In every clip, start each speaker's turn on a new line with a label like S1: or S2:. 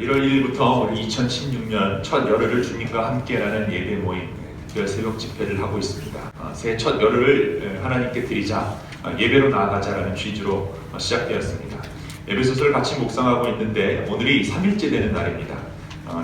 S1: 1월 1일부터 우리 2016년 첫 열흘을 주님과 함께라는 예배 모임, 특별 새벽 집회를 하고 있습니다. 새해 첫 열흘을 하나님께 드리자, 예배로 나아가자라는 취지로 시작되었습니다. 예배 소설을 같이 묵상하고 있는데 오늘이 3일째 되는 날입니다.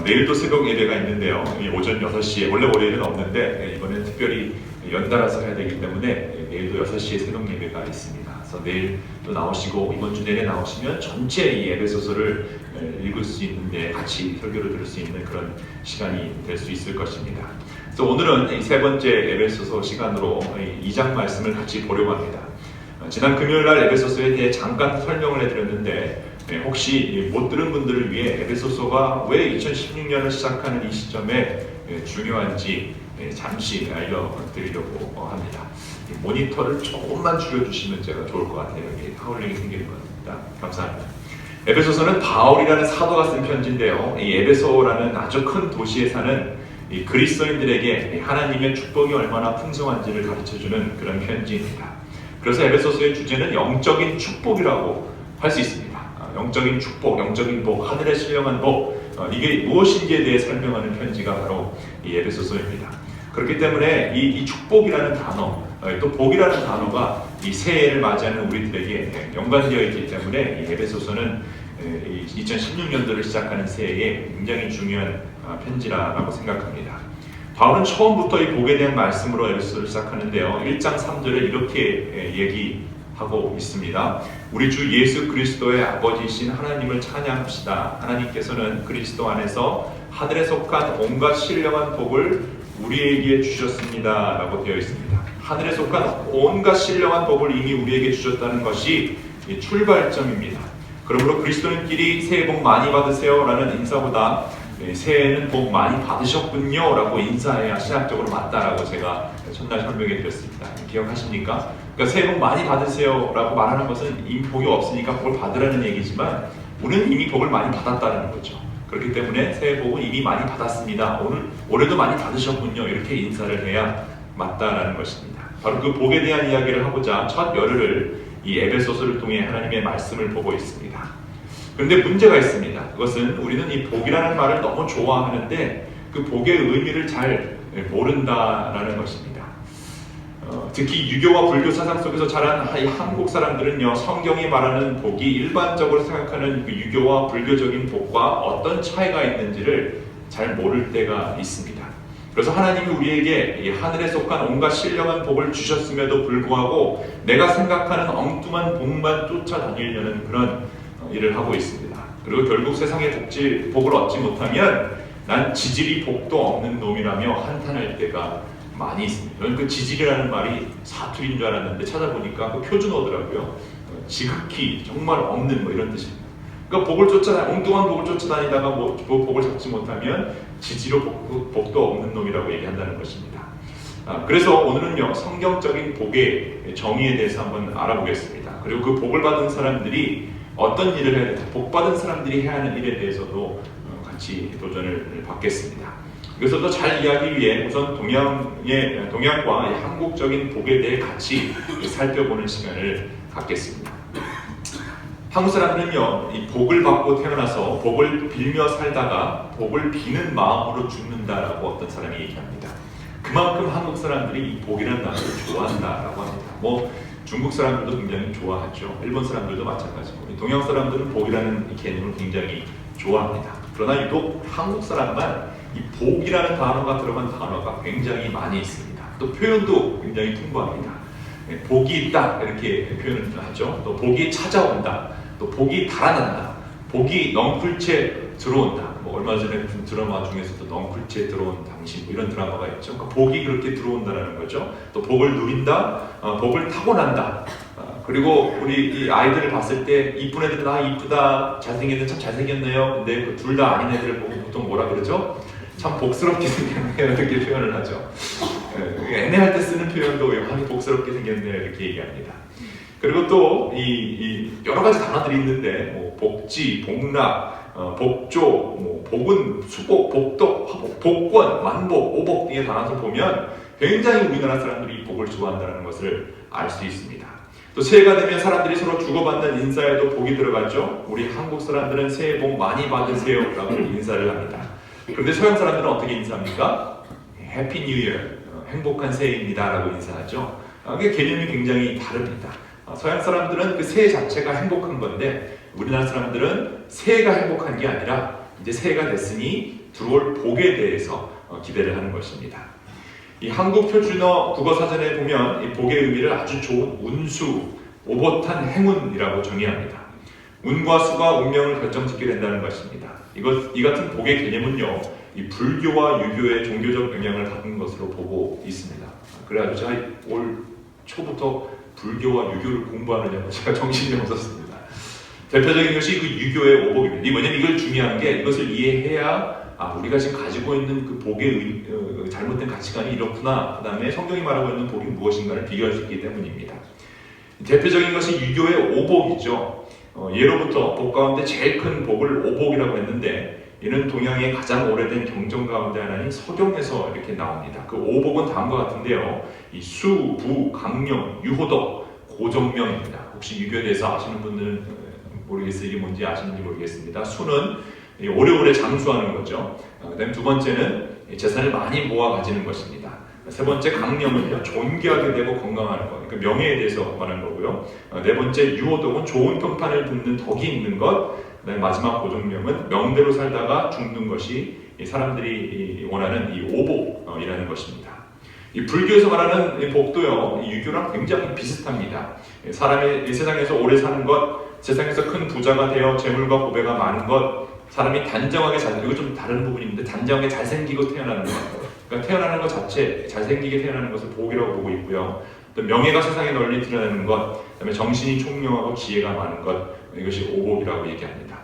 S1: 내일도 새벽 예배가 있는데요. 오전 6시에, 원래 월요일은 없는데 이번엔 특별히 연달아서 해야 되기 때문에 내일도 6시에 새벽 예배가 있습니다. 그래서 내일 또 나오시고 이번 주 내내 나오시면 전체 이 예배 소설을 읽을 수 있는데 같이 설교를 들을 수 있는 그런 시간이 될 수 있을 것입니다. 그래서 오늘은 이 세 번째 에베소서 시간으로 2장 말씀을 같이 보려고 합니다. 지난 금요일날 에베소서에 대해 잠깐 설명을 해드렸는데 혹시 못 들은 분들을 위해 에베소서가 왜 2016년을 시작하는 이 시점에 중요한지 잠시 알려드리려고 합니다. 모니터를 조금만 줄여주시면 제가 좋을 것 같아요. 여기 하울링이 생기는 겁니다. 감사합니다. 에베소서는 바울이라는 사도가 쓴 편지인데요. 이 에베소라는 아주 큰 도시에 사는 이 그리스도인들에게 하나님의 축복이 얼마나 풍성한지를 가르쳐주는 그런 편지입니다. 그래서 에베소서의 주제는 영적인 축복이라고 할 수 있습니다. 영적인 축복, 영적인 복, 하늘의 신령한 복, 이게 무엇인지에 대해 설명하는 편지가 바로 이 에베소서입니다. 그렇기 때문에 이 축복이라는 단어, 또 복이라는 단어가 이 새해를 맞이하는 우리들에게 연관되어 있기 때문에 이 에베소서는 2016년도를 시작하는 새해에 굉장히 중요한 편지라고 생각합니다. 바울은 처음부터 이 복에 대한 말씀으로 에베소서를 시작하는데요. 1장 3절에 이렇게 얘기하고 있습니다. 우리 주 예수 그리스도의 아버지이신 하나님을 찬양합시다. 하나님께서는 그리스도 안에서 하늘에 속한 온갖 신령한 복을 우리에게 주셨습니다. 라고 되어 있습니다. 하늘에 속한 온갖 신령한 복을 이미 우리에게 주셨다는 것이 출발점입니다. 그러므로 그리스도인끼리 새해 복 많이 받으세요 라는 인사보다 새해에는 복 많이 받으셨군요 라고 인사해야 신학적으로 맞다라고 제가 첫날 설명해 드렸습니다. 기억하십니까? 그러니까 새해 복 많이 받으세요 라고 말하는 것은 이미 복이 없으니까 복을 받으라는 얘기지만 우리는 이미 복을 많이 받았다는 거죠. 그렇기 때문에 새해 복은 이미 많이 받았습니다. 올해도 많이 받으셨군요. 이렇게 인사를 해야 맞다라는 것입니다. 바로 그 복에 대한 이야기를 하고자 첫 열흘을 이 에베소서를 통해 하나님의 말씀을 보고 있습니다. 그런데 문제가 있습니다. 그것은 우리는 이 복이라는 말을 너무 좋아하는데 그 복의 의미를 잘 모른다라는 것입니다. 특히 유교와 불교 사상 속에서 자란 이 한국 사람들은요, 성경이 말하는 복이 일반적으로 생각하는 그 유교와 불교적인 복과 어떤 차이가 있는지를 잘 모를 때가 있습니다. 그래서 하나님이 우리에게 이 하늘에 속한 온갖 신령한 복을 주셨음에도 불구하고 내가 생각하는 엉뚱한 복만 쫓아다니려는 그런 일을 하고 있습니다. 그리고 결국 세상의 복을 얻지 못하면 난 지질이 복도 없는 놈이라며 한탄할 때가 많이 있습니다. 저는 그 지질이라는 말이 사투리인 줄 알았는데 찾아보니까 그 표준어더라고요. 지극히 정말 없는 이런 뜻입니다. 그러니까 엉뚱한 복을 쫓아다니다가 복을 잡지 못하면 지지로 복도 없는 놈이라고 얘기한다는 것입니다. 그래서 오늘은요, 성경적인 복의 정의에 대해서 한번 알아보겠습니다. 그리고 그 복을 받은 사람들이 어떤 일을 해야 되는지, 복 받은 사람들이 해야 하는 일에 대해서도 같이 도전을 받겠습니다. 그래서 더 잘 이해하기 위해 우선 동양과 한국적인 복에 대해 같이 살펴보는 시간을 갖겠습니다. 한국 사람들은요, 이 복을 받고 태어나서 복을 빌며 살다가 복을 비는 마음으로 죽는다라고 어떤 사람이 얘기합니다. 그만큼 한국 사람들이 이 복이라는 단어를 좋아한다라고 합니다. 중국 사람들도 굉장히 좋아하죠. 일본 사람들도 마찬가지고 동양 사람들은 복이라는 이 개념을 굉장히 좋아합니다. 그러나 유독 한국 사람만 이 복이라는 단어가 들어간 단어가 굉장히 많이 있습니다. 또 표현도 굉장히 풍부합니다. 복이 있다 이렇게 표현을 하죠. 또 복이 찾아온다. 또 복이 달아난다. 복이 넝쿨째 들어온다. 얼마 전에 드라마 중에서도 넝쿨째 들어온 당신 이런 드라마가 있죠. 그러니까 복이 그렇게 들어온다는 거죠. 또 복을 누린다. 복을 타고난다. 그리고 우리 이 아이들을 봤을 때 이쁜 애들은 이쁘다, 잘생긴 애들은 참 잘생겼네요. 근데 그 둘 다 아닌 애들을 보고 보통 뭐라 그러죠? 참 복스럽게 생겼네요. 이렇게 표현을 하죠. 애매할 때 쓰는 표현도 아주 복스럽게 생겼네요. 이렇게 얘기합니다. 그리고 또 여러 가지 단어들이 있는데 복지, 복락, 복조, 복은, 수복, 복덕, 복권, 만복, 오복 등의 단어를 보면 굉장히 우리나라 사람들이 이 복을 좋아한다는 것을 알 수 있습니다. 또 새해가 되면 사람들이 서로 주고받는 인사에도 복이 들어가죠. 우리 한국 사람들은 새해 복 많이 받으세요 라고 인사를 합니다. 그런데 서양 사람들은 어떻게 인사합니까? 해피 뉴 이어, 행복한 새해입니다 라고 인사하죠. 이게 개념이 굉장히 다릅니다. 서양 사람들은 그 새해 자체가 행복한 건데 우리나라 사람들은 새해가 행복한 게 아니라 이제 새해가 됐으니 들어올 복에 대해서 기대를 하는 것입니다. 이 한국 표준어 국어사전에 보면 이 복의 의미를 아주 좋은 운수, 오붓한 행운이라고 정의합니다. 운과 수가 운명을 결정짓게 된다는 것입니다. 이 같은 복의 개념은요, 이 불교와 유교의 종교적 영향을 받은 것으로 보고 있습니다. 그래가지고 제가 올 초부터 불교와 유교를 공부하느냐고 제가 정신이 없었습니다. 대표적인 것이 그 유교의 오복입니다. 왜냐면 이걸 중요한 게 이것을 이해해야 우리가 지금 가지고 있는 그 복의 잘못된 가치관이 이렇구나. 그 다음에 성경이 말하고 있는 복이 무엇인가를 비교할 수 있기 때문입니다. 대표적인 것이 유교의 오복이죠. 예로부터 복 가운데 제일 큰 복을 오복이라고 했는데 이는 동양의 가장 오래된 경전 가운데 하나인 서경에서 이렇게 나옵니다. 그 오복은 다음과 같은데요. 이 수, 부, 강령, 유호덕, 고정명입니다. 혹시 유교에 대해서 아시는 분들은 모르겠어요. 이게 뭔지 아시는지 모르겠습니다. 수는 오래오래 장수하는 거죠. 그 다음에 두 번째는 재산을 많이 모아 가지는 것입니다. 세 번째 강령은요, 존귀하게 되고 건강하는 것, 그러니까 명예에 대해서 말하는 거고요. 네 번째 유호덕은 좋은 평판을 듣는 덕이 있는 것. 그다음에 마지막 고정명은 명대로 살다가 죽는 것이 사람들이 원하는 이 오복이라는 것입니다. 이 불교에서 말하는 이 복도요, 이 유교랑 굉장히 비슷합니다. 사람이 이 세상에서 오래 사는 것, 세상에서 큰 부자가 되어 재물과 보배가 많은 것, 사람이 단정하게 이거 좀 다른 부분인데 단정하게 잘생기고 태어나는 것, 그러니까 태어나는 것 자체, 잘생기게 태어나는 것을 복이라고 보고 있고요. 또 명예가 세상에 널리 드러나는 것, 그다음에 정신이 총명하고 지혜가 많은 것, 이것이 오복이라고 얘기합니다.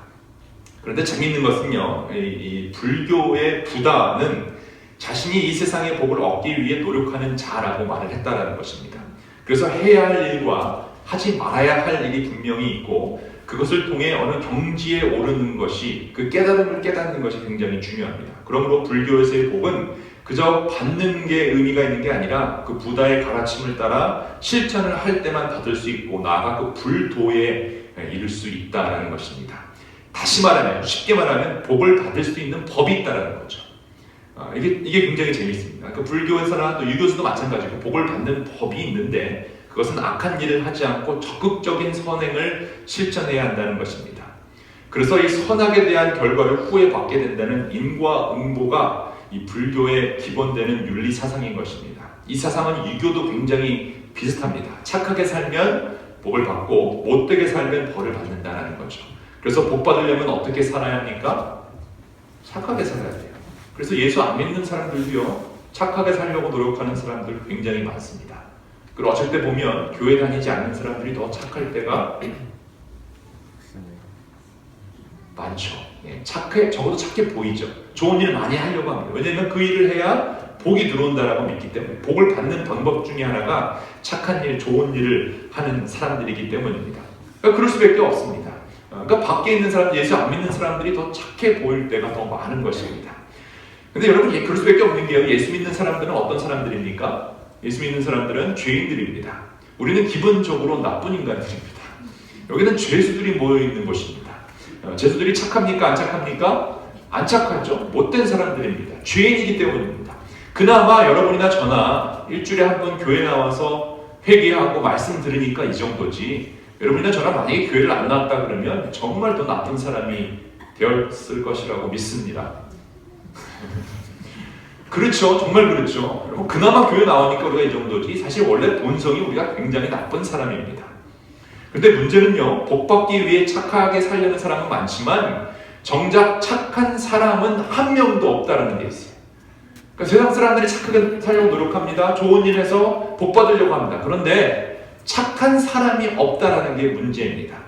S1: 그런데 재미있는 것은요, 이 불교의 부다는 자신이 이 세상의 복을 얻기 위해 노력하는 자라고 말을 했다라는 것입니다. 그래서 해야 할 일과 하지 말아야 할 일이 분명히 있고 그것을 통해 어느 경지에 오르는 것이, 그 깨달음을 깨닫는 것이 굉장히 중요합니다. 그러므로 불교에서의 복은 그저 받는 게 의미가 있는 게 아니라 그 부다의 가르침을 따라 실천을 할 때만 받을 수 있고 나아가 그 불도에 이를 수 있다는 것입니다. 다시 말하면, 쉽게 말하면 복을 받을 수 있는 법이 있다는 거죠. 이게 굉장히 재미있습니다. 그 불교에서나 또 유교에서도 마찬가지고 복을 받는 법이 있는데 그것은 악한 일을 하지 않고 적극적인 선행을 실천해야 한다는 것입니다. 그래서 이 선악에 대한 결과를 후에 받게 된다는 인과 응보가 이 불교의 기본되는 윤리 사상인 것입니다. 이 사상은 유교도 굉장히 비슷합니다. 착하게 살면 복을 받고 못되게 살면 벌을 받는다는 거죠. 그래서 복 받으려면 어떻게 살아야 합니까? 착하게 살아야 돼요. 그래서 예수 안 믿는 사람들도요, 착하게 살려고 노력하는 사람들 굉장히 많습니다. 그리고 어쩔 때 보면 교회 다니지 않는 사람들이 더 착할 때가 많죠. 적어도 착해 보이죠. 좋은 일 많이 하려고 합니다. 왜냐하면 그 일을 해야 복이 들어온다라고 믿기 때문에, 복을 받는 방법 중에 하나가 착한 일, 좋은 일을 하는 사람들이기 때문입니다. 그러니까 그럴 수밖에 없습니다. 그러니까 밖에 있는 사람, 예수 안 믿는 사람들이 더 착해 보일 때가 더 많은 것입니다. 근데 여러분, 그럴 수밖에 없는 게요, 예수 믿는 사람들은 어떤 사람들입니까? 예수 믿는 사람들은 죄인들입니다. 우리는 기본적으로 나쁜 인간들입니다. 여기는 죄수들이 모여있는 곳입니다. 죄수들이 착합니까? 안 착합니까? 안 착하죠. 못된 사람들입니다. 죄인이기 때문입니다. 그나마 여러분이나 저나 일주일에 한 번 교회 나와서 회개하고 말씀 들으니까 이 정도지, 여러분이나 저나 만약에 교회를 안 나왔다 그러면 정말 더 나쁜 사람이 되었을 것이라고 믿습니다. 그렇죠. 정말 그렇죠. 그나마 교회 나오니까 우리가 이 정도지, 사실 원래 본성이 우리가 굉장히 나쁜 사람입니다. 그런데 문제는요, 복 받기 위해 착하게 살려는 사람은 많지만 정작 착한 사람은 한 명도 없다는 게 있어요. 그러니까 세상 사람들이 착하게 살려고 노력합니다. 좋은 일 해서 복 받으려고 합니다. 그런데 착한 사람이 없다는 게 문제입니다.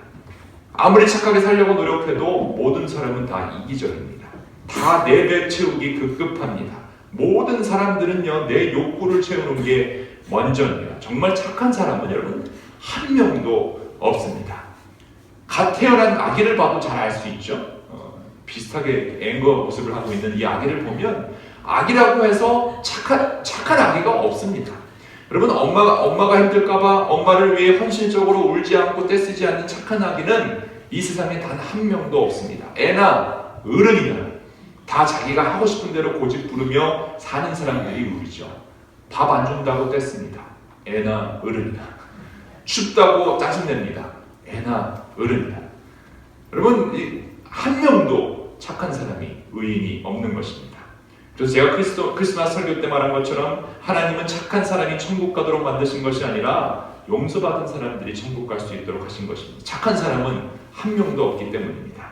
S1: 아무리 착하게 살려고 노력해도 모든 사람은 다 이기적입니다. 다 내 배 채우기 급급합니다. 모든 사람들은요, 내 욕구를 채우는 게 먼저입니다. 정말 착한 사람은 여러분 한 명도 없습니다. 갓 태어난 아기를 봐도 잘 알 수 있죠. 비슷하게 앵거 모습을 하고 있는 이 아기를 보면 아기라고 해서 착한 아기가 없습니다. 여러분, 엄마가 힘들까봐 엄마를 위해 헌신적으로 울지 않고 떼쓰지 않는 착한 아기는 이 세상에 단 한 명도 없습니다. 애나 어른이나 다 자기가 하고 싶은 대로 고집 부르며 사는 사람들이 우리죠. 밥 안 준다고 떼씁니다. 애나 어른이나. 춥다고 짜증냅니다. 애나 어른이나. 여러분, 한 명도 착한 사람이, 의인이 없는 것입니다. 그래서 제가 크리스마스 설교 때 말한 것처럼 하나님은 착한 사람이 천국 가도록 만드신 것이 아니라 용서받은 사람들이 천국 갈 수 있도록 하신 것입니다. 착한 사람은 한 명도 없기 때문입니다.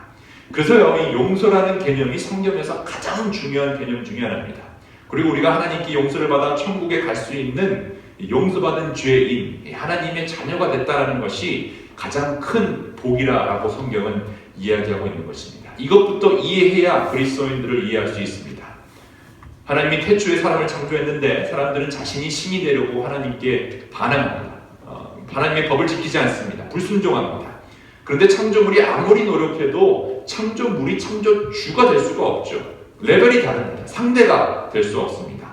S1: 그래서요, 이 용서라는 개념이 성경에서 가장 중요한 개념 중에 하나입니다. 그리고 우리가 하나님께 용서를 받아 천국에 갈 수 있는 용서받은 죄인, 하나님의 자녀가 됐다는 것이 가장 큰 복이라고 성경은 이야기하고 있는 것입니다. 이것부터 이해해야 그리스도인들을 이해할 수 있습니다. 하나님이 태초에 사람을 창조했는데 사람들은 자신이 신이 되려고 하나님께 반항합니다. 하나님의 법을 지키지 않습니다. 불순종합니다. 그런데 창조물이 아무리 노력해도 창조물이 창조주가 될 수가 없죠. 레벨이 다릅니다. 상대가 될 수 없습니다.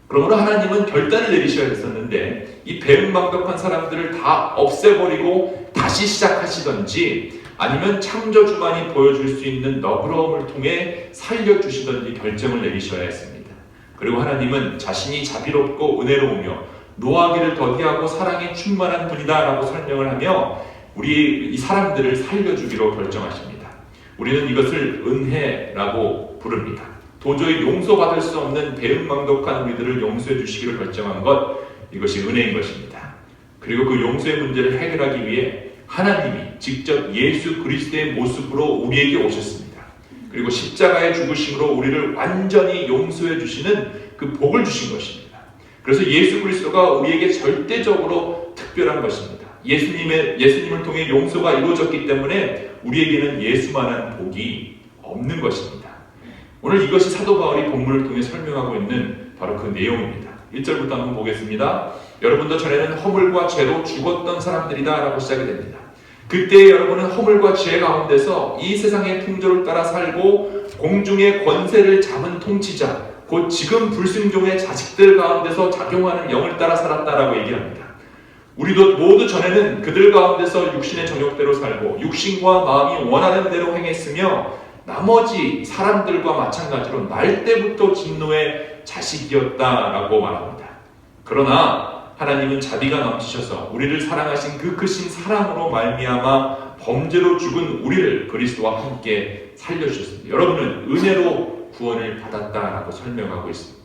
S1: 그러므로 하나님은 결단을 내리셔야 했었는데 이 배은망덕한 사람들을 다 없애버리고 다시 시작하시던지 아니면 창조주만이 보여줄 수 있는 너그러움을 통해 살려주시던지 결정을 내리셔야 했습니다. 그리고 하나님은 자신이 자비롭고 은혜로우며 노하기를 더디하고 사랑이 충만한 분이다 라고 설명을 하며 우리 이 사람들을 살려주기로 결정하십니다. 우리는 이것을 은혜라고 부릅니다. 도저히 용서받을 수 없는 배은망덕한 우리들을 용서해 주시기로 결정한 것, 이것이 은혜인 것입니다. 그리고 그 용서의 문제를 해결하기 위해 하나님이 직접 예수 그리스도의 모습으로 우리에게 오셨습니다. 그리고 십자가의 죽으심으로 우리를 완전히 용서해 주시는 그 복을 주신 것입니다. 그래서 예수 그리스도가 우리에게 절대적으로 특별한 것입니다. 예수님을 통해 용서가 이루어졌기 때문에 우리에게는 예수만한 복이 없는 것입니다. 오늘 이것이 사도 바울이 본문을 통해 설명하고 있는 바로 그 내용입니다. 1절부터 한번 보겠습니다. 여러분도 전에는 허물과 죄로 죽었던 사람들이다 라고 시작이 됩니다. 그때 여러분은 허물과 죄 가운데서 이 세상의 풍조를 따라 살고 공중의 권세를 잡은 통치자, 곧 지금 불순종의 자식들 가운데서 작용하는 영을 따라 살았다라고 얘기합니다. 우리도 모두 전에는 그들 가운데서 육신의 정욕대로 살고 육신과 마음이 원하는 대로 행했으며 나머지 사람들과 마찬가지로 날 때부터 진노의 자식이었다라고 말합니다. 그러나 하나님은 자비가 넘치셔서 우리를 사랑하신 그 크신 사랑으로 말미암아 범죄로 죽은 우리를 그리스도와 함께 살려주셨습니다. 여러분은 은혜로 구원을 받았다라고 설명하고 있습니다.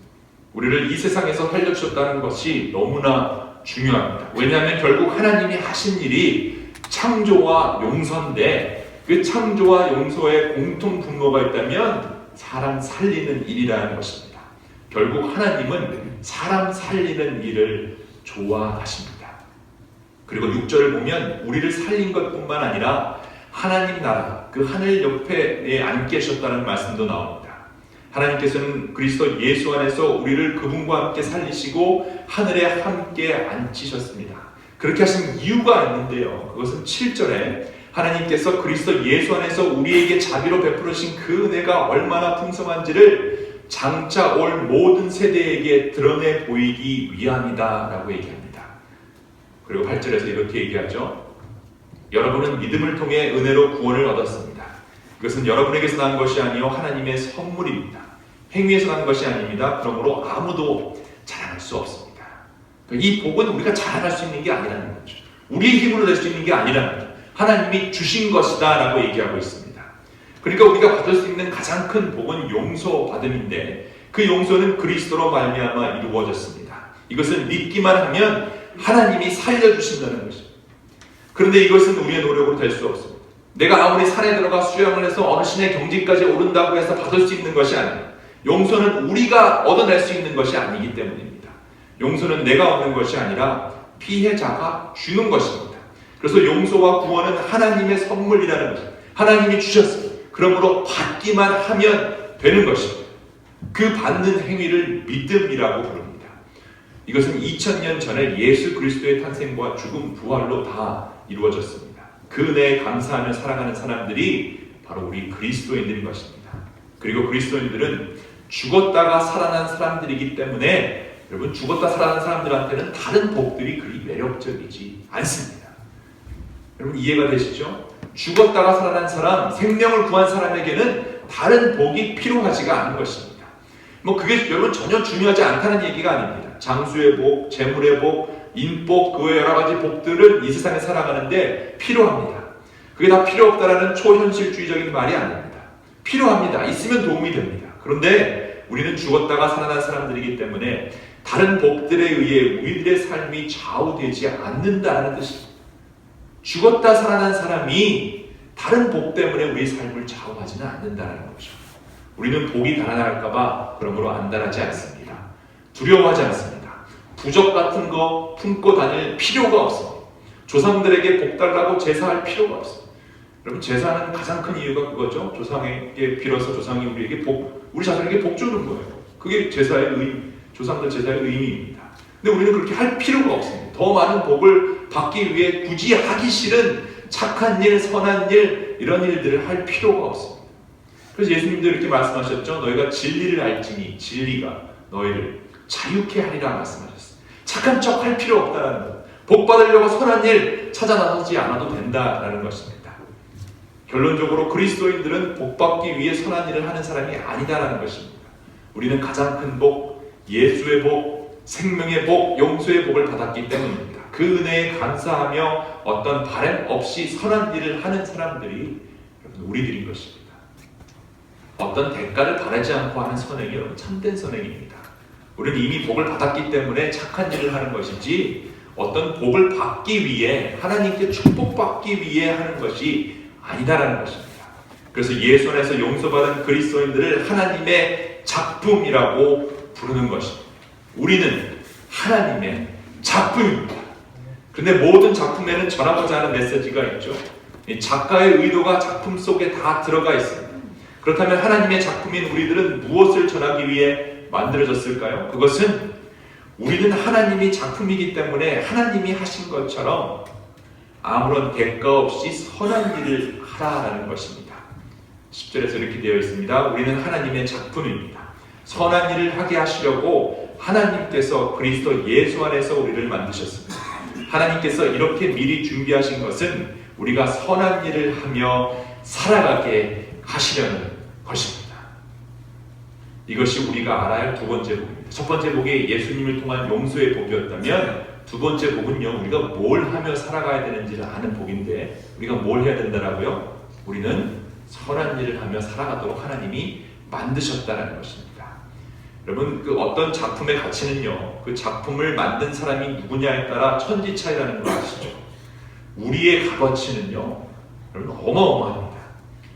S1: 우리를 이 세상에서 살려주셨다는 것이 너무나 중요합니다. 왜냐하면 결국 하나님이 하신 일이 창조와 용서인데 그 창조와 용서에 공통 분모가 있다면 사람 살리는 일이라는 것입니다. 결국 하나님은 사람 살리는 일을 좋아하십니다. 그리고 6절을 보면 우리를 살린 것뿐만 아니라 하나님 나라, 그 하늘 옆에 앉게 하셨다는 말씀도 나옵니다. 하나님께서는 그리스도 예수 안에서 우리를 그분과 함께 살리시고 하늘에 함께 앉히셨습니다. 그렇게 하신 이유가 있는데요. 그것은 7절에 하나님께서 그리스도 예수 안에서 우리에게 자비로 베푸신 그 은혜가 얼마나 풍성한지를 장차 올 모든 세대에게 드러내 보이기 위함이다 라고 얘기합니다. 그리고 8절에서 이렇게 얘기하죠. 여러분은 믿음을 통해 은혜로 구원을 얻었습니다. 이것은 여러분에게서 난 것이 아니요 하나님의 선물입니다. 행위에서 난 것이 아닙니다. 그러므로 아무도 자랑할 수 없습니다. 이 복은 우리가 자랑할 수 있는 게 아니라는 거죠. 우리의 힘으로 낼 수 있는 게 아니라는 거죠. 하나님이 주신 것이다 라고 얘기하고 있습니다. 그러니까 우리가 받을 수 있는 가장 큰 복은 용서받음인데 그 용서는 그리스도로 말미암아 이루어졌습니다. 이것을 믿기만 하면 하나님이 살려주신다는 것입니다. 그런데 이것은 우리의 노력으로 될 수 없습니다. 내가 아무리 산에 들어가 수양을 해서 어느 신의 경지까지 오른다고 해서 받을 수 있는 것이 아닙니다. 용서는 우리가 얻어낼 수 있는 것이 아니기 때문입니다. 용서는 내가 얻는 것이 아니라 피해자가 주는 것입니다. 그래서 용서와 구원은 하나님의 선물이라는 것입니다. 하나님이 주셨습니다. 그러므로 받기만 하면 되는 것입니다. 그 받는 행위를 믿음이라고 부릅니다. 이것은 2000년 전에 예수 그리스도의 탄생과 죽음, 부활로 다 이루어졌습니다. 그 은혜에 감사하며 살아가는 사람들이 바로 우리 그리스도인들인 것입니다. 그리고 그리스도인들은 죽었다가 살아난 사람들이기 때문에 여러분, 죽었다 살아난 사람들한테는 다른 복들이 그리 매력적이지 않습니다. 여러분, 이해가 되시죠? 죽었다가 살아난 사람, 생명을 구한 사람에게는 다른 복이 필요하지가 않은 것입니다. 그게 여러분 전혀 중요하지 않다는 얘기가 아닙니다. 장수의 복, 재물의 복, 인복, 그 외 여러 가지 복들은 이 세상에 살아가는데 필요합니다. 그게 다 필요 없다라는 초현실주의적인 말이 아닙니다. 필요합니다. 있으면 도움이 됩니다. 그런데 우리는 죽었다가 살아난 사람들이기 때문에 다른 복들에 의해 우리들의 삶이 좌우되지 않는다는 뜻입니다. 죽었다 살아난 사람이 다른 복 때문에 우리의 삶을 좌우하지는 않는다는 거죠. 우리는 복이 달아날까봐 그러므로 안달하지 않습니다. 두려워하지 않습니다. 부적 같은 거 품고 다닐 필요가 없습니다. 조상들에게 복 달라고 제사할 필요가 없습니다. 여러분, 제사는 가장 큰 이유가 그거죠. 조상에게 빌어서 조상이 우리 자손에게 복 주는 거예요. 그게 조상들 제사의 의미입니다. 근데 우리는 그렇게 할 필요가 없습니다. 더 많은 복을 받기 위해 굳이 하기 싫은 착한 일, 선한 일, 이런 일들을 할 필요가 없습니다. 그래서 예수님도 이렇게 말씀하셨죠. 너희가 진리를 알지니 진리가 너희를 자유케 하리라 말씀하셨어요. 착한 척 할 필요 없다라는 것. 복 받으려고 선한 일 찾아 나서지 않아도 된다라는 것입니다. 결론적으로 그리스도인들은 복 받기 위해 선한 일을 하는 사람이 아니다라는 것입니다. 우리는 가장 큰 복, 예수의 복, 생명의 복, 용서의 복을 받았기 때문입니다. 그 은혜에 감사하며 어떤 바람 없이 선한 일을 하는 사람들이 여러분 우리들인 것입니다. 어떤 대가를 바라지 않고 하는 선행이 여러분 참된 선행입니다. 우리는 이미 복을 받았기 때문에 착한 일을 하는 것이지 어떤 복을 받기 위해 하나님께 축복받기 위해 하는 것이 아니다라는 것입니다. 그래서 예수 안에서 용서받은 그리스도인들을 하나님의 작품이라고 부르는 것입니다. 우리는 하나님의 작품입니다. 그런데 모든 작품에는 전하고자 하는 메시지가 있죠. 작가의 의도가 작품 속에 다 들어가 있습니다. 그렇다면 하나님의 작품인 우리들은 무엇을 전하기 위해 만들어졌을까요? 그것은 우리는 하나님이 작품이기 때문에 하나님이 하신 것처럼 아무런 대가 없이 선한 일을 하라라는 것입니다. 10절에서 이렇게 되어 있습니다. 우리는 하나님의 작품입니다. 선한 일을 하게 하시려고 하나님께서 그리스도 예수 안에서 우리를 만드셨습니다. 하나님께서 이렇게 미리 준비하신 것은 우리가 선한 일을 하며 살아가게 하시려는 것입니다. 이것이 우리가 알아야 할 두 번째 복입니다. 첫 번째 복이 예수님을 통한 용서의 복이었다면 두 번째 복은요, 우리가 뭘 하며 살아가야 되는지를 아는 복인데 우리가 뭘 해야 된다라고요? 우리는 선한 일을 하며 살아가도록 하나님이 만드셨다는 것입니다. 여러분, 그 어떤 작품의 가치는요, 그 작품을 만든 사람이 누구냐에 따라 천지차이라는 걸 아시죠? 우리의 값어치는요, 여러분 어마어마합니다.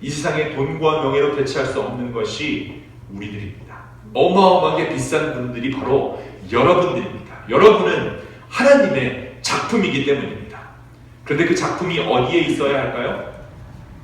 S1: 이 세상에 돈과 명예로 대체할 수 없는 것이 우리들입니다. 어마어마하게 비싼 분들이 바로 여러분들입니다. 여러분은 하나님의 작품이기 때문입니다. 그런데 그 작품이 어디에 있어야 할까요?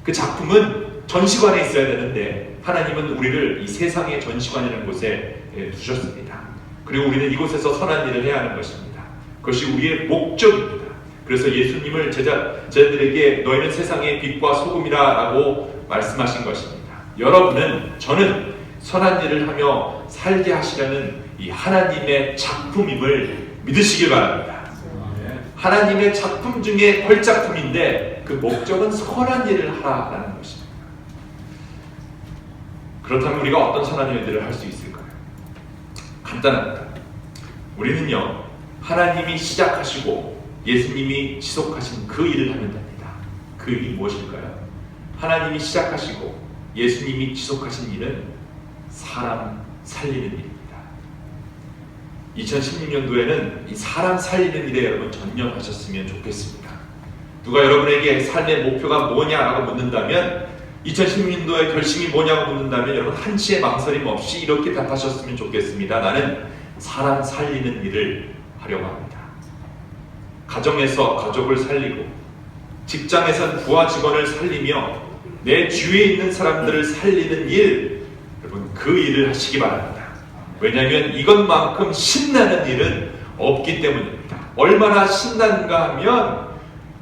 S1: 그 작품은 전시관에 있어야 되는데 하나님은 우리를 이 세상의 전시관이라는 곳에 두셨습니다. 그리고 우리는 이곳에서 선한 일을 해야 하는 것입니다. 그것이 우리의 목적입니다. 그래서 예수님을 제자들에게 너희는 세상의 빛과 소금이라 라고 말씀하신 것입니다. 여러분은, 저는 선한 일을 하며 살게 하시려는 이 하나님의 작품임을 믿으시길 바랍니다. 하나님의 작품 중에 걸작품인데 그 목적은 선한 일을 하라라는 것입니다. 그렇다면 우리가 어떤 선한 일들을 할 수 있을까요? 간단합니다. 우리는요, 하나님이 시작하시고 예수님이 지속하신 그 일을 하면 됩니다. 그 일이 무엇일까요? 하나님이 시작하시고 예수님이 지속하신 일은 사람 살리는 일입니다. 2016년도에는 이 사람 살리는 일에 여러분 전념하셨으면 좋겠습니다. 누가 여러분에게 삶의 목표가 뭐냐라고 묻는다면, 2016년도의 결심이 뭐냐고 묻는다면 여러분 한치의 망설임 없이 이렇게 답하셨으면 좋겠습니다. 나는 사람 살리는 일을 하려고 합니다. 가정에서 가족을 살리고, 직장에선 부하 직원을 살리며 내 주위에 있는 사람들을 살리는 일, 여러분 그 일을 하시기 바랍니다. 왜냐하면 이것만큼 신나는 일은 없기 때문입니다. 얼마나 신난가 하면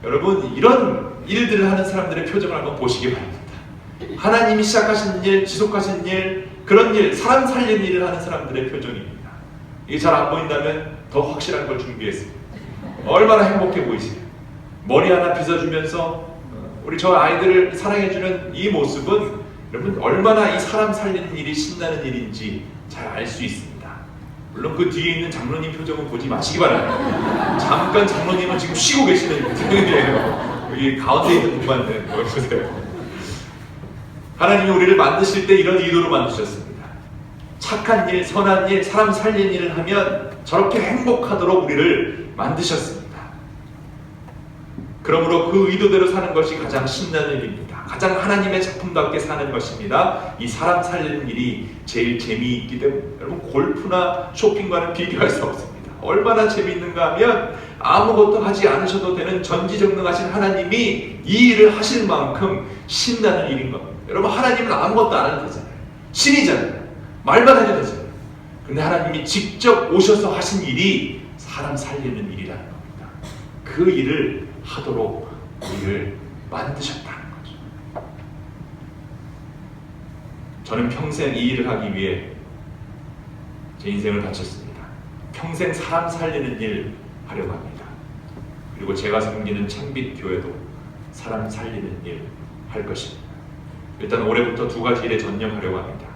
S1: 여러분 이런 일들을 하는 사람들의 표정을 한번 보시기 바랍니다. 하나님이 시작하신 일, 지속하신 일, 그런 일, 사람 살리는 일을 하는 사람들의 표정입니다. 이게 잘 안 보인다면 더 확실한 걸 준비했습니다. 얼마나 행복해 보이세요? 머리 하나 빗어주면서 우리 저 아이들을 사랑해주는 이 모습은 여러분 얼마나 이 사람 살리는 일이 신나는 일인지 잘 알 수 있습니다. 물론 그 뒤에 있는 장로님 표정은 보지 마시기 바랍니다. 잠깐 장로님은 지금 쉬고 계시는 표정이에요. 여기 가운데 있는 분만은 보세요. 하나님이 우리를 만드실 때 이런 의도로 만드셨습니다. 착한 일, 선한 일, 사람 살리는 일을 하면 저렇게 행복하도록 우리를 만드셨습니다. 그러므로 그 의도대로 사는 것이 가장 신나는 일입니다. 가장 하나님의 작품답게 사는 것입니다. 이 사람 살리는 일이 제일 재미있기 때문에 여러분 골프나 쇼핑과는 비교할 수 없습니다. 얼마나 재미있는가 하면 아무것도 하지 않으셔도 되는 전지전능하신 하나님이 이 일을 하실 만큼 신나는 일인 겁니다. 여러분 하나님은 아무것도 안 해도 되잖아요. 신이잖아요. 말만 해도 되잖아요. 근데 하나님이 직접 오셔서 하신 일이 사람 살리는 일이라는 겁니다. 그 일을 하도록 우리를 만드셨다는 거죠. 저는 평생 이 일을 하기 위해 제 인생을 바쳤습니다. 평생 사람 살리는 일 하려고 합니다. 그리고 제가 섬기는 창빛교회도 사람 살리는 일 할 것입니다. 일단 올해부터 두 가지 일에 전념하려고 합니다.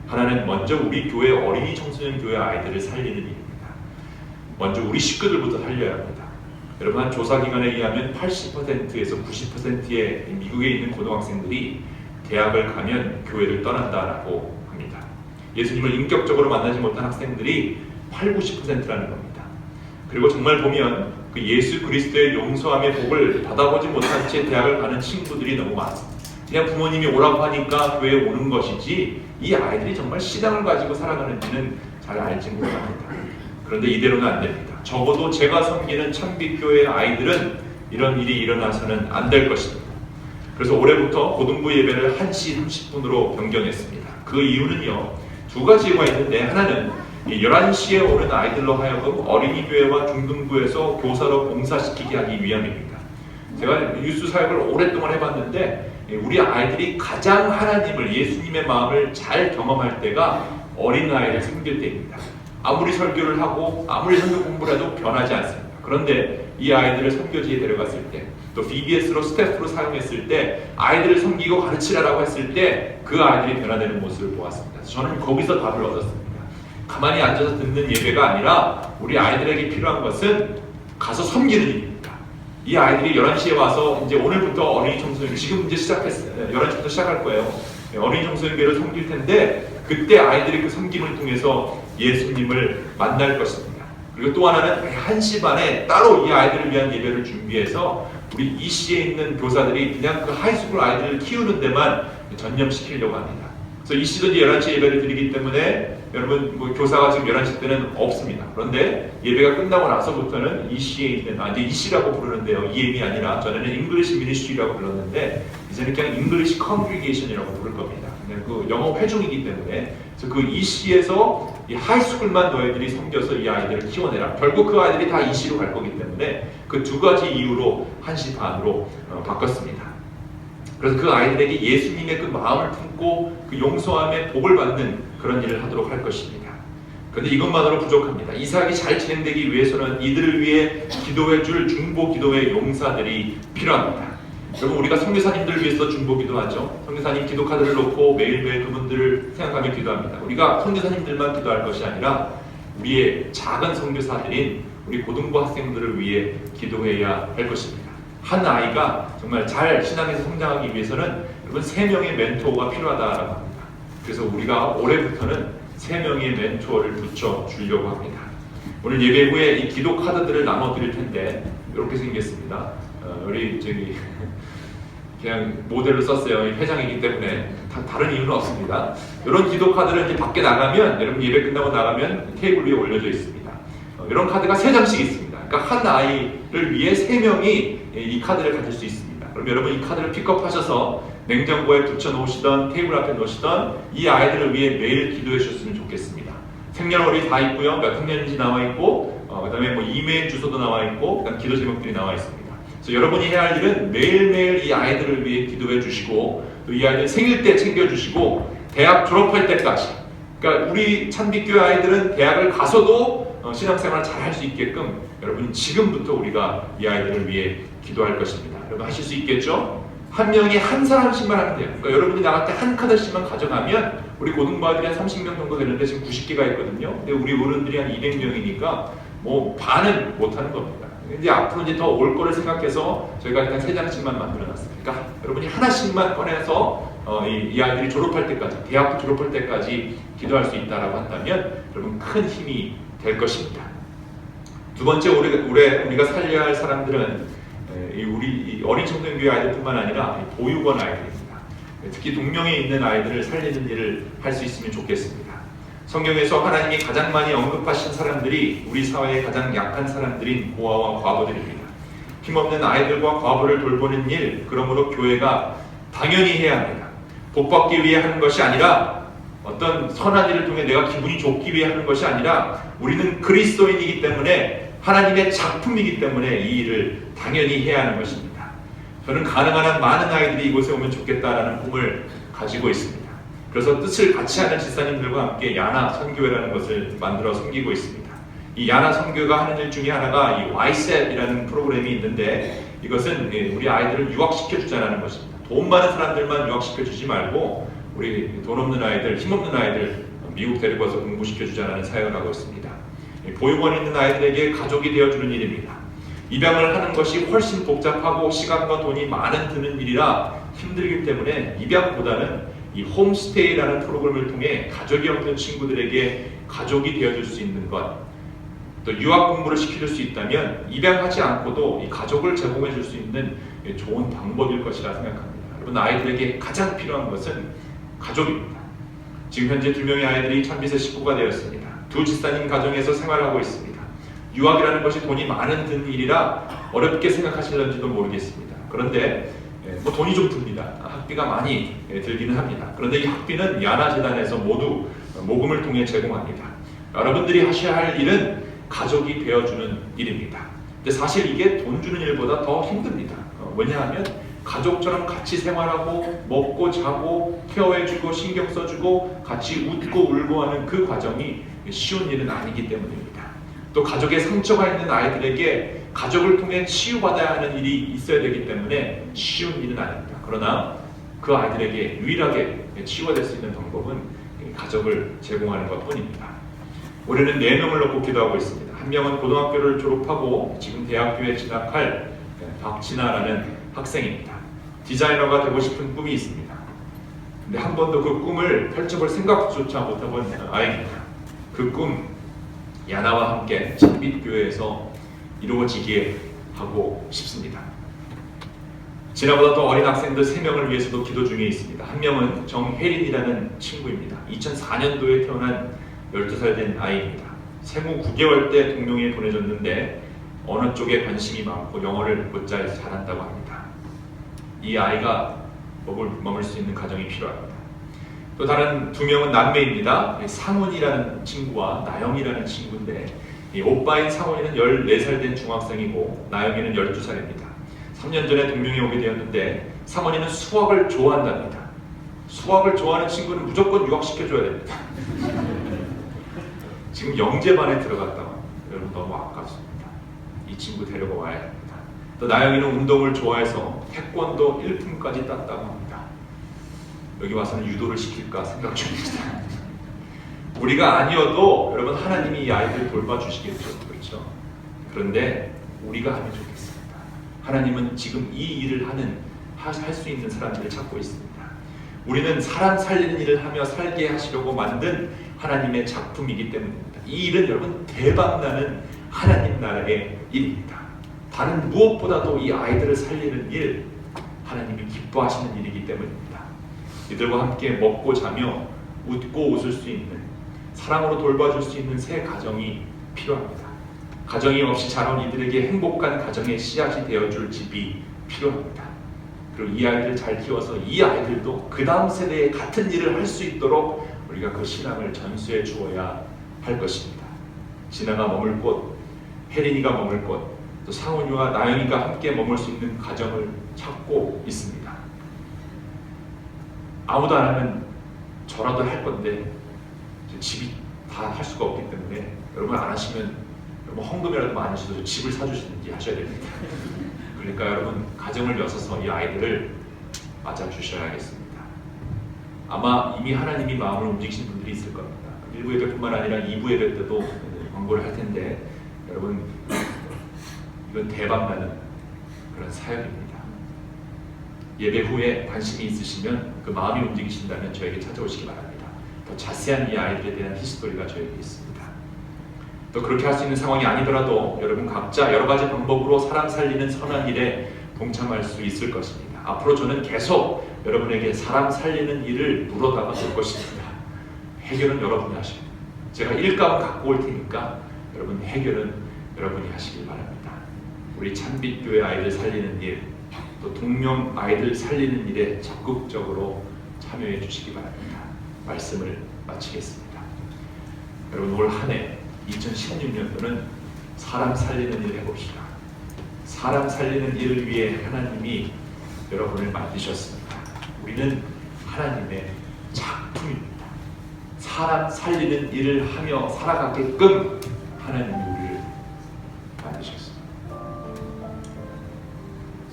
S1: 하나는 먼저 우리 교회 어린이 청소년 교회 아이들을 살리는 일입니다. 먼저 우리 식구들부터 살려야 합니다. 여러분 한 조사 기관에 의하면 80%에서 90%의 미국에 있는 고등학생들이 대학을 가면 교회를 떠난다라고 합니다. 예수님을 인격적으로 만나지 못한 학생들이 80~90%라는 겁니다. 그리고 정말 보면 그 예수 그리스도의 용서함의 복을 받아보지 못한 채 대학을 가는 친구들이 너무 많습니다. 그냥 부모님이 오라고 하니까 교회에 오는 것이지 이 아이들이 정말 신앙을 가지고 살아가는지는 잘 알지 못합니다. 그런데 이대로는 안 됩니다. 적어도 제가 섬기는 창빛교회의 아이들은 이런 일이 일어나서는 안 될 것입니다. 그래서 올해부터 고등부 예배를 1시 30분으로 변경했습니다. 그 이유는요, 두 가지 이유가 있는데 하나는 11시에 오는 아이들로 하여금 어린이교회와 중등부에서 교사로 봉사시키게 하기 위함입니다. 제가 유스 사역을 오랫동안 해봤는데 우리 아이들이 가장 하나님을, 예수님의 마음을 잘 경험할 때가 어린아이를 섬길 때입니다. 아무리 설교를 하고 아무리 성경 공부를 해도 변하지 않습니다. 그런데 이 아이들을 선교지에 데려갔을 때, 또 BBS로 스태프로 사용했을 때, 아이들을 섬기고 가르치라고 했을 때 그 아이들이 변화되는 모습을 보았습니다. 저는 거기서 답을 얻었습니다. 가만히 앉아서 듣는 예배가 아니라 우리 아이들에게 필요한 것은 가서 섬기는 일입니다. 이 아이들이 11시에 와서 이제 오늘부터 어린이 청소년, 지금 이제 시작했어요. 11시부터 시작할 거예요. 어린이 청소년교회를 섬길 텐데 그때 아이들이 그 섬김을 통해서 예수님을 만날 것입니다. 그리고 또 하나는 1시 반에 따로 이 아이들을 위한 예배를 준비해서 우리 이시에 있는 교사들이 그냥 그 하이스쿨 아이들을 키우는 데만 전념시키려고 합니다. 그래서 이시도 이제 11시에 예배를 드리기 때문에 여러분 교사가 지금 11시 때는 없습니다. 그런데 예배가 끝나고 나서부터는 이시에 있는, 이제 이시라고 부르는데요. EM이 아니라 전에는 잉글리시 미니스트리라고 불렀는데 이제는 그냥 잉글리시 컨그리게이션이라고 부를 겁니다. 그냥 그 영어 회중이기 때문에 그래서 그 이시에서 이 하이스쿨만 너희들이 섬겨서 이 아이들을 키워내라. 결국 그 아이들이 다 이시로 갈 거기 때문에 그 두 가지 이유로 1시 반으로 바꿨습니다. 그래서 그 아이들에게 예수님의 그 마음을 품고 그 용서함의 복을 받는 그런 일을 하도록 할 것입니다. 그런데 이것만으로 부족합니다. 이 사역이 잘 진행되기 위해서는 이들을 위해 기도해줄 중보기도의 용사들이 필요합니다. 여러분 우리가 선교사님들을 위해서 중보기도하죠. 선교사님 기도카드를 놓고 매일매일 그분들을 생각하며 기도합니다. 우리가 선교사님들만 기도할 것이 아니라 우리의 작은 선교사들인 우리 고등부 학생들을 위해 기도해야 할 것입니다. 한 아이가 정말 잘 신앙에서 성장하기 위해서는 여러분 3명의 멘토가 필요하다라고 합니다. 그래서 우리가 올해부터는 3명의 멘토를 붙여주려고 합니다. 오늘 예배 후에 이 기도 카드들을 나눠드릴 텐데 이렇게 생겼습니다. 우리 저기 그냥 모델로 썼어요. 회장이기 때문에 다른 이유는 없습니다. 이런 기도 카드를 이제 밖에 나가면, 여러분 예배 끝나고 나가면 테이블 위에 올려져 있습니다. 이런 카드가 3장씩 있습니다. 그러니까 한 아이를 위해 3명이 이 카드를 가질 수 있습니다. 그럼 여러분 이 카드를 픽업하셔서 냉장고에 붙여놓으시던 테이블 앞에 놓으시던 이 아이들을 위해 매일 기도해 주셨으면 좋겠습니다. 생년월일 다 있고요. 몇 학년인지 나와 있고, 그 다음에 뭐 이메일 주소도 나와 있고, 그다음 기도 제목들이 나와 있습니다. 그래서 여러분이 해야 할 일은 매일매일 이 아이들을 위해 기도해 주시고, 또 이 아이들 생일 때 챙겨 주시고, 대학 졸업할 때까지. 그러니까 우리 찬빛교회 아이들은 대학을 가서도 신앙생활을 잘 할 수 있게끔 여러분이 지금부터 우리가 이 아이들을 위해 기도할 것입니다. 여러분 하실 수 있겠죠? 한 명이 한 사람씩만 하면 돼요. 그러니까 여러분이 나갈 때 한 카드씩만 가져가면 우리 고등부아들이 한 30명 정도 되는데 지금 90개가 있거든요. 근데 우리 어른들이 한 200명이니까 뭐 반은 못하는 겁니다. 이제 앞으로 이제 더 올 거를 생각해서 저희가 일단 3장씩만 만들어놨습니다. 그러니까 여러분이 하나씩만 꺼내서 이 아이들이 졸업할 때까지, 대학교 졸업할 때까지 기도할 수 있다라고 한다면 여러분 큰 힘이 될 것입니다. 두 번째, 우리가 살려야 할 사람들은 우리 어린 청년교회 아이들뿐만 아니라 보육원 아이들입니다. 특히 동명에 있는 아이들을 살리는 일을 할 수 있으면 좋겠습니다. 성경에서 하나님이 가장 많이 언급하신 사람들이 우리 사회의 가장 약한 사람들인 고아와 과부들입니다. 힘없는 아이들과 과부를 돌보는 일, 그러므로 교회가 당연히 해야 합니다. 복받기 위해 하는 것이 아니라 어떤 선한 일을 통해 내가 기분이 좋기 위해 하는 것이 아니라 우리는 그리스도인이기 때문에 하나님의 작품이기 때문에 이 일을 당연히 해야 하는 것입니다. 저는 가능한 한 많은 아이들이 이곳에 오면 좋겠다라는 꿈을 가지고 있습니다. 그래서 뜻을 같이 하는 집사님들과 함께 야나 선교회라는 것을 만들어 섬기고 있습니다. 이 야나 선교가 하는 일 중에 하나가 이 YSEP이라는 프로그램이 있는데 이것은 우리 아이들을 유학시켜 주자라는 것입니다. 돈 많은 사람들만 유학시켜 주지 말고 우리 돈 없는 아이들, 힘없는 아이들 미국 데리고 와서 공부시켜 주자라는 사역을 하고 있습니다. 보육원에 있는 아이들에게 가족이 되어주는 일입니다. 입양을 하는 것이 훨씬 복잡하고 시간과 돈이 많은 드는 일이라 힘들기 때문에 입양보다는 이 홈스테이라는 프로그램을 통해 가족이 없는 친구들에게 가족이 되어줄 수 있는 것, 또 유학 공부를 시켜줄 수 있다면 입양하지 않고도 이 가족을 제공해 줄 수 있는 좋은 방법일 것이라 생각합니다. 여러분, 아이들에게 가장 필요한 것은 가족입니다. 지금 현재 2명의 아이들이 천빛의 식구가 되었습니다. 2 집사님 가정에서 생활하고 있습니다. 유학이라는 것이 돈이 많은 든 일이라 어렵게 생각하실런지도 모르겠습니다. 그런데 뭐 돈이 좀 듭니다. 학비가 많이 들기는 합니다. 그런데 이 학비는 야나 재단에서 모두 모금을 통해 제공합니다. 여러분들이 하셔야 할 일은 가족이 되어주는 일입니다. 근데 사실 이게 돈 주는 일보다 더 힘듭니다. 왜냐하면 가족처럼 같이 생활하고 먹고 자고 케어해주고 신경 써주고 같이 웃고 울고 하는 그 과정이 쉬운 일은 아니기 때문입니다. 또 가족에 상처가 있는 아이들에게 가족을 통해 치유받아야 하는 일이 있어야 되기 때문에 쉬운 일은 아닙니다. 그러나 그 아이들에게 유일하게 치유가 될 수 있는 방법은 가족을 제공하는 것뿐입니다. 올해는 4명을 놓고 기도하고 있습니다. 한 명은 고등학교를 졸업하고 지금 대학교에 진학할 박진아라는 학생입니다. 디자이너가 되고 싶은 꿈이 있습니다. 근데 한 번도 그 꿈을 펼쳐볼 생각조차 못해본 아이입니다. 그 꿈, 야나와 함께 창빛교회에서 이루어지게 하고 싶습니다. 지나보다 더 어린 학생들 3명을 위해서도 기도 중에 있습니다. 한 명은 정혜린이라는 친구입니다. 2004년도에 태어난 12살 된 아이입니다. 생후 9개월 때 동명에 보내줬는데 어느 쪽에 관심이 많고 영어를 곧잘 잘한다고 합니다. 이 아이가 머물 수 있는 가정이 필요합니다. 또 다른 2명은 남매입니다. 상훈이라는 친구와 나영이라는 친구인데 이 오빠인 상훈이는 14살 된 중학생이고 나영이는 12살입니다. 3년 전에 동명에 오게 되었는데 상훈이는 수학을 좋아한답니다. 수학을 좋아하는 친구는 무조건 유학시켜줘야 됩니다. 지금 영재반에 들어갔다고 합니다. 여러분 너무 아깝습니다. 이 친구 데리고 와야 합니다. 또 나영이는 운동을 좋아해서 태권도 1품까지 땄다고 합니다. 여기 와서는 유도를 시킬까 생각 중입니다. 우리가 아니어도 여러분 하나님이 이 아이들을 돌봐주시겠죠. 그렇죠? 그런데 우리가 하면 좋겠습니다. 하나님은 지금 이 일을 할 수 있는 사람들을 찾고 있습니다. 우리는 사람 살리는 일을 하며 살게 하시려고 만든 하나님의 작품이기 때문입니다. 이 일은 여러분 대박나는 하나님 나라의 일입니다. 다른 무엇보다도 이 아이들을 살리는 일, 하나님이 기뻐하시는 일이기 때문입니다. 이들과 함께 먹고 자며 웃고 웃을 수 있는, 사랑으로 돌봐줄 수 있는 새 가정이 필요합니다. 가정이 없이 자라온 이들에게 행복한 가정의 씨앗이 되어줄 집이 필요합니다. 그리고 이 아이들을 잘 키워서 이 아이들도 그 다음 세대에 같은 일을 할 수 있도록 우리가 그 신앙을 전수해 주어야 할 것입니다. 진아가 머물 곳, 혜린이가 머물 곳, 또 상훈이와 나영이가 함께 머물 수 있는 가정을 찾고 있습니다. 아무도 안 하면 저라도 할 건데 집이 다 할 수가 없기 때문에 여러분 안 하시면 여러분 헌금이라도 많이 주셔서 집을 사주시든지 하셔야 됩니다. 그러니까 여러분 가정을 여서서 이 아이들을 맞아주셔야겠습니다. 아마 이미 하나님이 마음을 움직이신 분들이 있을 겁니다. 1부 예배뿐만 아니라 2부 예배 때도 광고를 할 텐데 여러분 이건 대박나는 그런 사역입니다. 예배 후에 관심이 있으시면 그 마음이 움직이신다면 저에게 찾아오시기 바랍니다. 더 자세한 이 아이들에 대한 히스토리가 저에게 있습니다. 또 그렇게 할 수 있는 상황이 아니더라도 여러분 각자 여러 가지 방법으로 사람 살리는 선한 일에 동참할 수 있을 것입니다. 앞으로 저는 계속 여러분에게 사람 살리는 일을 물어다가 볼 것입니다. 해결은 여러분이 하시고 제가 일감 갖고 올 테니까 여러분 해결은 여러분이 하시길 바랍니다. 우리 찬빛교회 아이들 살리는 일, 또 동명 아이들 살리는 일에 적극적으로 참여해 주시기 바랍니다. 말씀을 마치겠습니다. 여러분 올 한 해 2016년도는 사람 살리는 일을 해봅시다. 사람 살리는 일을 위해 하나님이 여러분을 만드셨습니다. 우리는 하나님의 작품입니다. 사람 살리는 일을 하며 살아가게끔 하나님이 우리를 만드셨습니다.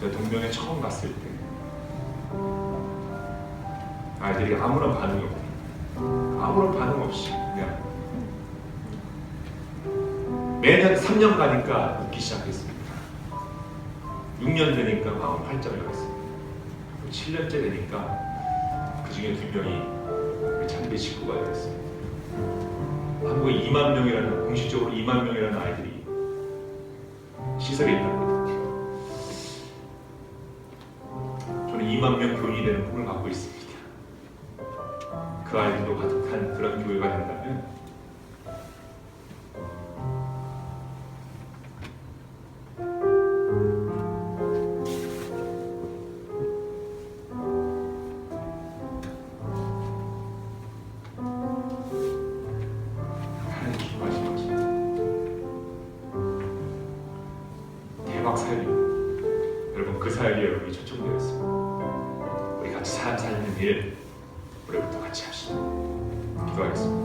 S1: 제가 동명에 처음 갔을 때 아이들이 아무런 반응이 없어요. 아무런 반응 없이 그냥 매년 3년 가니까 웃기 시작했습니다. 6년 되니까 마음 활짝 열었습니다. 7년째 되니까 그 중에 2명이 우리 찬배 식구가 되었습니다. 한국에 2만 명이라는, 공식적으로 2만 명이라는 아이들이 시설에 있답니다. 저는 2만 명 교인이 되는 꿈을 갖고 있습니다. 그 아이들도 가득한 그런 교회가 된다면 대박 사역이 여러분 그 사역에 여러분이 초청되어 있습니다. 우리 같이 사람 살리는 일 올해부터 같이 합시다. 기도하겠습니다.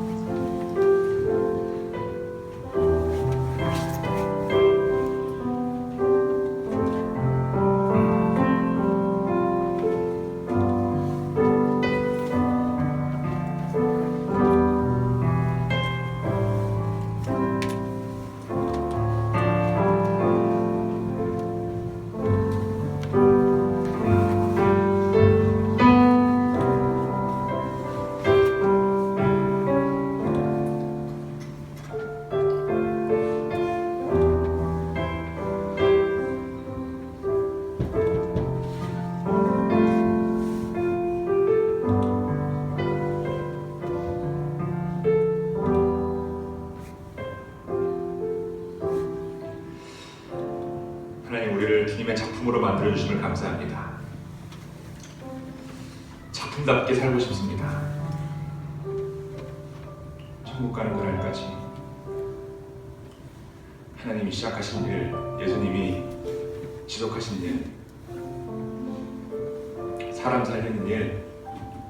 S1: 우리를 주님의 작품으로 만들어 주심을 감사합니다. 작품답게 살고 싶습니다. 천국 가는 그날까지 하나님이 시작하신 일, 예수님이 지속하신 일, 사람 살리는 일,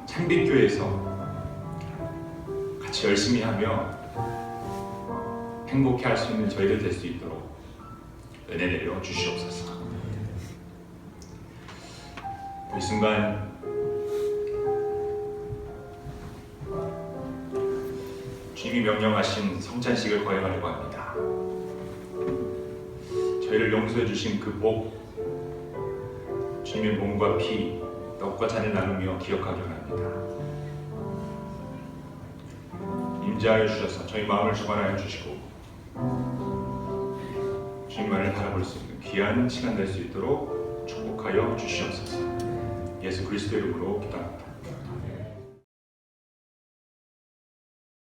S1: 창빛교회에서 같이 열심히 하며 행복해 할 수 있는 저희들 될 수 있도록 은혜 내려 주시옵소서. 이 순간 주님이 명령하신 성찬식을 거행하려고 합니다. 저희를 용서해 주신 그 복, 주님의 몸과 피, 떡과 잔을 나누며 기억하기 원합니다. 임재하여 주셔서 저희 마음을 주관하여 주시고 주님만을 바라볼 수 있는 귀한 시간 될 수 있도록 축복하여 주시옵소서. 예수 그리스도의 이름으로 기도합니다.